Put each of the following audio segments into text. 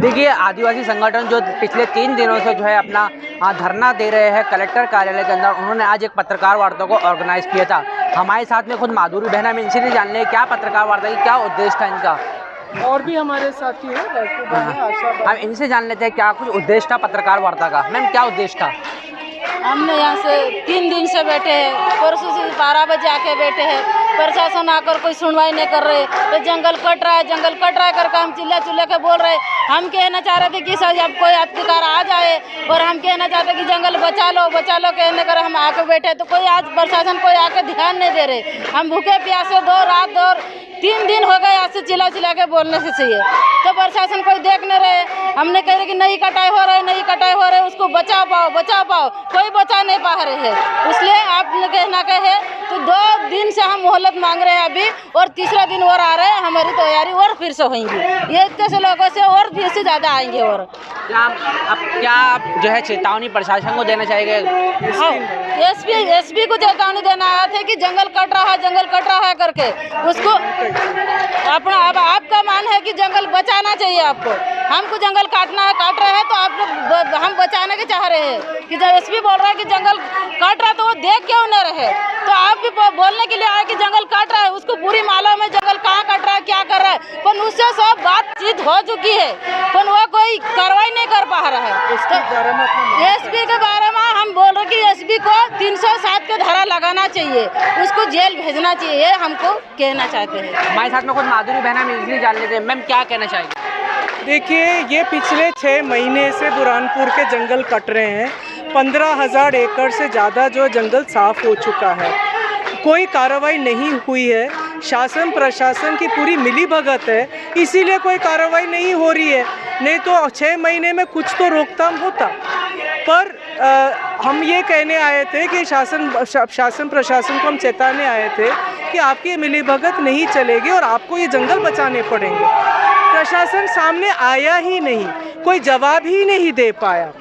देखिए, आदिवासी संगठन जो पिछले 3 दिनों से जो है अपना धरना दे रहे हैं कलेक्टर कार्यालय के अंदर, उन्होंने आज एक पत्रकार वार्ता को ऑर्गेनाइज किया था। हमारे साथ में खुद माधुरी बहन, हम इनसे नहीं जान लें क्या पत्रकार वार्ता की क्या उद्देश्य था इनका। और भी हमारे साथी हैं, हम इनसे जान लेते हैं क्या कुछ उद्देश्य था पत्रकार वार्ता का। मैम, क्या उद्देश्य था? हमने यहाँ से 3 दिन से बैठे हैं, परसों से 12 बजे आके बैठे हैं। प्रशासन आकर कोई सुनवाई नहीं कर रहे, तो जंगल कट रहा है करके हम चिल्ला के बोल रहे। हम कहना चाह रहे थे कि सर जब कोई अधिकार आ जाए, और हम कहना चाहते कि जंगल बचा लो कहने कर हम आके बैठे, तो कोई आज प्रशासन कोई आके ध्यान नहीं दे रहे। हम भूखे प्यासे 2 रात और 3 दिन हो गए ऐसे चिल्ला के बोलने से चाहिए, तो प्रशासन कोई देख नहीं रहे। हमने कह रहे कि नहीं कटाई हो रहे, उसको बचा पाओ, कोई बचा नहीं पा रहे हैं। इसलिए आपने कहना कहे तो 2 दिन से हम मोहलत मांग रहे हैं अभी, और तीसरा दिन और आ रहे हैं। हमारी तैयारी और फिर से होंगी, ये इतने से लोगों से और फिर से ज़्यादा आएंगे। और क्या आप जो है चेतावनी प्रशासन को देना चाहेंगे? हाँ, एसपी को चेतावनी देना आया था कि जंगल कट रहा है करके उसको अपना। अब आपका मान है कि जंगल बचाना चाहिए आपको, हमको जंगल काट रहे हैं, तो आप लोग हम बचाने के चाह रहे हैं कि जब एसपी बोल रहा है कि जंगल काट रहा है तो वो देख क्यों नहीं रहे। तो आप भी बोलने के लिए आए कि जंगल काट रहा है, उसको पूरी मालूम है जंगल कहाँ काट रहा है, क्या कर रहा है, पर उससे सब बातचीत हो चुकी है, पर वो कोई कार्रवाई नहीं कर पा रहा है। एसपी के बारे में हम बोल रहे कि एसपी को 307 के धारा लगाना चाहिए, उसको जेल भेजना चाहिए, हमको कहना चाहते हैं। हमारे साथ में खुद माधुरी बहन, हम इजली जान लेते हैं। मैम, क्या कहना चाहेंगे? देखिए, ये पिछले 6 महीने से बुरहानपुर के जंगल कट रहे हैं। 15,000 एकड़ से ज़्यादा जो जंगल साफ हो चुका है, कोई कार्रवाई नहीं हुई है। शासन प्रशासन की पूरी मिलीभगत है, इसीलिए कोई कार्रवाई नहीं हो रही है। नहीं तो 6 महीने में कुछ तो रोकथाम होता। पर हम ये कहने आए थे कि शासन प्रशासन को हम चेताने आए थे कि आपकी मिलीभगत नहीं चलेगी और आपको ये जंगल बचाने पड़ेंगे। प्रशासन सामने आया ही नहीं, कोई जवाब ही नहीं दे पाया।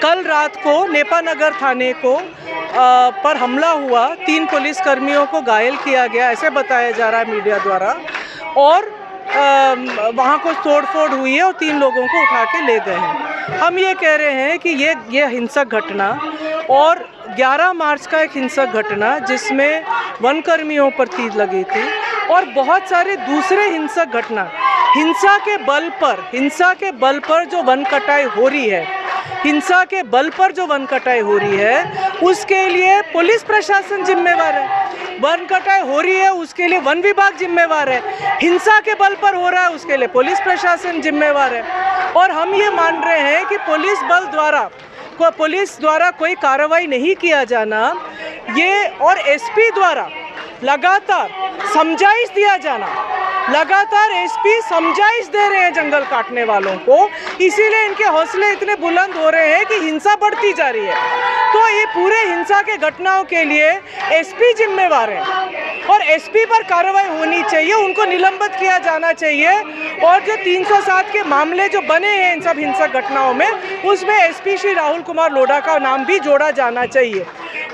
कल रात को नेपानगर थाने को पर हमला हुआ, 3 पुलिसकर्मियों को घायल किया गया, ऐसे बताया जा रहा है मीडिया द्वारा, और वहाँ कुछ तोड़फोड़ हुई है और 3 लोगों को उठा के ले गए हैं। हम ये कह रहे हैं कि ये हिंसक घटना, और 11 मार्च का एक हिंसक घटना जिसमें वनकर्मियों पर तीर लगी थी, और बहुत सारे दूसरे हिंसक घटना, हिंसा के बल पर जो वन कटाई हो रही है, उसके लिए पुलिस प्रशासन जिम्मेवार है। वन कटाई हो रही है उसके लिए वन विभाग जिम्मेवार है, हिंसा के बल पर हो रहा है उसके लिए पुलिस प्रशासन जिम्मेवार है। और हम ये मान रहे हैं कि पुलिस द्वारा कोई कार्रवाई नहीं किया जाना, ये और एसपी द्वारा लगातार समझाइश दिया जाना, लगातार एसपी समझाइश दे रहे हैं जंगल काटने वालों को, इसीलिए इनके हौसले इतने बुलंद हो रहे हैं कि हिंसा बढ़ती जा रही है। तो ये पूरे हिंसा के घटनाओं के लिए एसपी जिम्मेवार है, और एसपी पर कार्रवाई होनी चाहिए, उनको निलंबित किया जाना चाहिए। और जो 307 के मामले जो बने हैं इन सब हिंसक घटनाओं में, उसमें एसपी श्री राहुल कुमार लोढ़ा का नाम भी जोड़ा जाना चाहिए।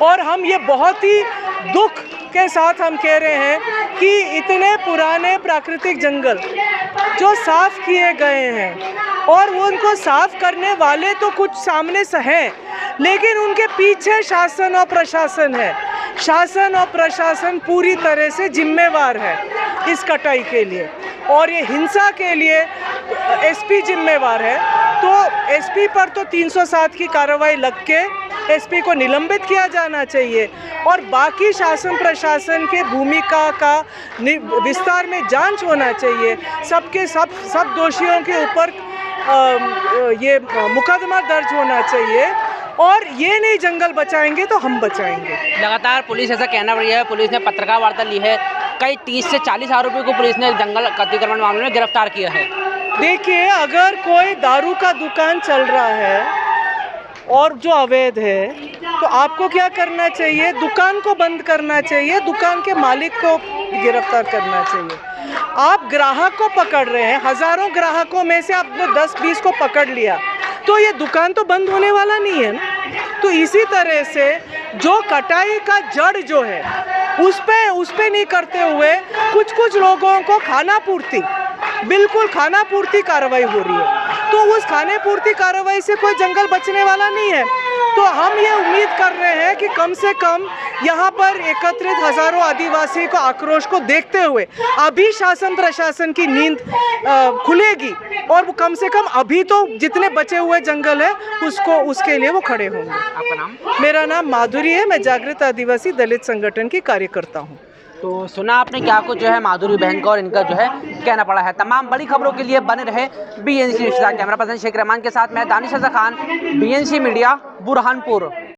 और हम ये बहुत ही दुख के साथ हम कह रहे हैं कि इतने पुराने प्राकृतिक जंगल जो साफ किए गए हैं, और वो उनको साफ करने वाले तो कुछ सामने से हैं, लेकिन उनके पीछे शासन और प्रशासन है। शासन और प्रशासन पूरी तरह से जिम्मेवार है इस कटाई के लिए, और ये हिंसा के लिए एसपी जिम्मेवार है। तो एसपी पर तो 307 की कार्रवाई लग के एसपी को निलंबित किया जाना चाहिए, और बाकी शासन प्रशासन के भूमिका का विस्तार में जांच होना चाहिए। सब दोषियों के ऊपर ये मुकदमा दर्ज होना चाहिए, और ये नहीं जंगल बचाएंगे तो हम बचाएंगे। लगातार पुलिस ऐसा कहना पड़ रहा है, पुलिस ने पत्रकार वार्ता ली है, कई 30 से 40 आरोपियों को पुलिस ने जंगल अतिक्रमण मामले में गिरफ्तार किया है। देखिए, अगर कोई दारू का दुकान चल रहा है और जो अवैध है, तो आपको क्या करना चाहिए? दुकान को बंद करना चाहिए, दुकान के मालिक को गिरफ्तार करना चाहिए। आप ग्राहक को पकड़ रहे हैं, हजारों ग्राहकों में से आपने 10-20 को पकड़ लिया, तो ये दुकान तो बंद होने वाला नहीं है ना। तो इसी तरह से जो कटाई का जड़ जो है उस पे नहीं करते हुए कुछ लोगों को खाना पूर्ति बिल्कुल खाना पूर्ति कार्रवाई हो रही है, तो उस खाने पूर्ति कार्रवाई से कोई जंगल बचने वाला नहीं है। तो हम ये उम्मीद कर रहे हैं कि कम से कम यहाँ पर एकत्रित हजारों आदिवासी को आक्रोश को देखते हुए अभी शासन प्रशासन की नींद खुलेगी और वो कम से कम अभी तो जितने बचे हुए जंगल है उसके लिए वो खड़े होंगे। आपका नाम? मेरा नाम माधुरी है, मैं जागृत आदिवासी दलित संगठन की कार्यकर्ता हूँ। तो सुना आपने क्या कुछ जो है माधुरी बहन को और इनका जो है कहना पड़ा है। तमाम बड़ी खबरों के लिए बने रहे BNC news. Camera person Sheikh Rahman के साथ मैं दानिश रज़ा खान, BNC मीडिया, बुरहानपुर।